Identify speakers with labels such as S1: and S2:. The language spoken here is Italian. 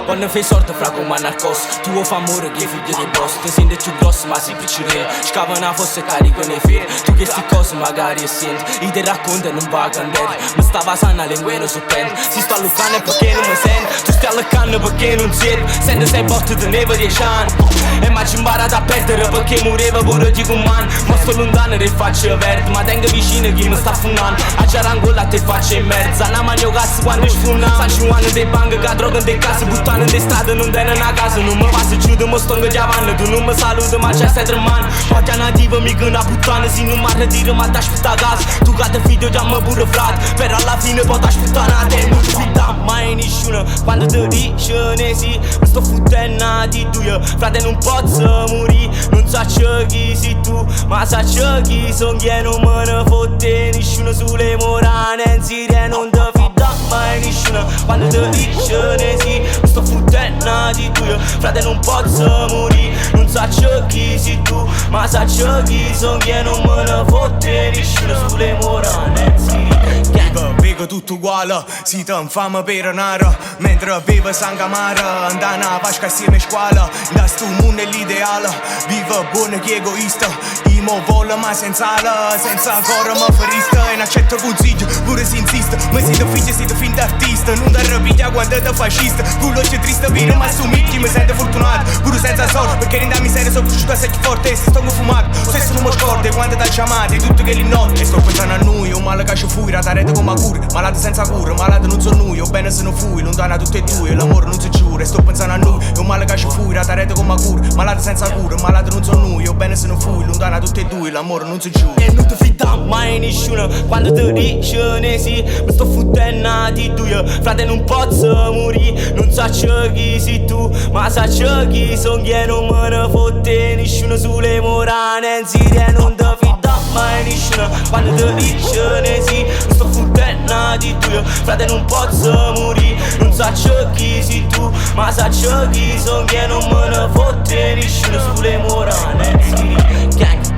S1: Quando fai sorte fra come a narcos, tu o fa amore che figlio dei boss. Ti senti più grosso ma si piccire, scava una fossa e carico nei fili. Tu che sti cose magari senti, io ti racconto e non va a candere. Mi stava sana lingueno su pen, si sto allucando perché non mi sento. Tu stai allucando perché non siete, sento sei botte di neve 10 anni. E ma ci imparato a perdere perché moriva pure di un man. Ma sto lontano e faccio verde, ma tengo vicino chi mi sta fumando. A giarangola te faccio in mezzo, a manio cazzo quando sfunna. Faccio un anno dei banche che drogano dei case, buttano in strada non tenen una casa. Non mi passo giù, mi sto chiamando, tu non mi saluti ma c'è sei tre mani. Oggi nativa mica una puttana, se non mi ritiro ma ti aspetta a casa. Tu che ti figlio chiama pure frate, però alla fine poi ti aspettano a te. Non ti fida mai nessuno, quando ti dice ne sì, mi sto fottendo di due. Frate non posso morire, non so chi sei tu, ma so chi sono che non me ne fotte nessuno sulle morane. In Siria non ti fida mai nessuno, quando ti dice ne sì, mi sto fottendo di due. Frate non posso morire, non so chi sei tu, ma so chi sono che non me ne fotte nessuno sulle morane. In Siria
S2: Vivo tutto uguale, si ti infama per nara. Mentre vivo sangue amaro, andare a vasca assieme a scuola. Da sto mondo è l'ideale, vivo buono che egoista. Io mo vola ma senza ala, senza ancora mi ferista. E non accetto consiglio, pure se insiste. Ma siete figli, siete finta artista. Non ti arrabbiate quando ti fascista. Culo c'è triste, vino ma su micchi. Mi sento fortunato, pure senza soldi. Perché in da miseria sono cresciuto a secchi forte. E se sto fumato, stesso non mi scordo. Quando ti chiamate, tutto che li notte. E sto pensando a noi, un male che ci fuori, la rete come cura. Malati senza cura, malati non sono noi. O bene se non fui, lontana tutte e due. L'amore non si giura, e sto pensando a noi. È un male che ci fuori, la rete come cura. Malati senza cura, malati non sono noi. O bene se non fui, lontana tutte e due. L'amore non si giura.
S1: E non ti fida mai nessuno, quando ti dice ne sì, mi sto fottendo di due. Frate non posso morire, non so chi sei tu, ma so chi sono che non me ne fotte nessuno sulle morane. In Siria non ti fida mai nessuno, quando ti dice ne sì, mi sto fottendo di due. Frate non posso morire, non so chi sei tu, ma so chi sono che non me ne fotte nessuno sulle morane. In Siria gang.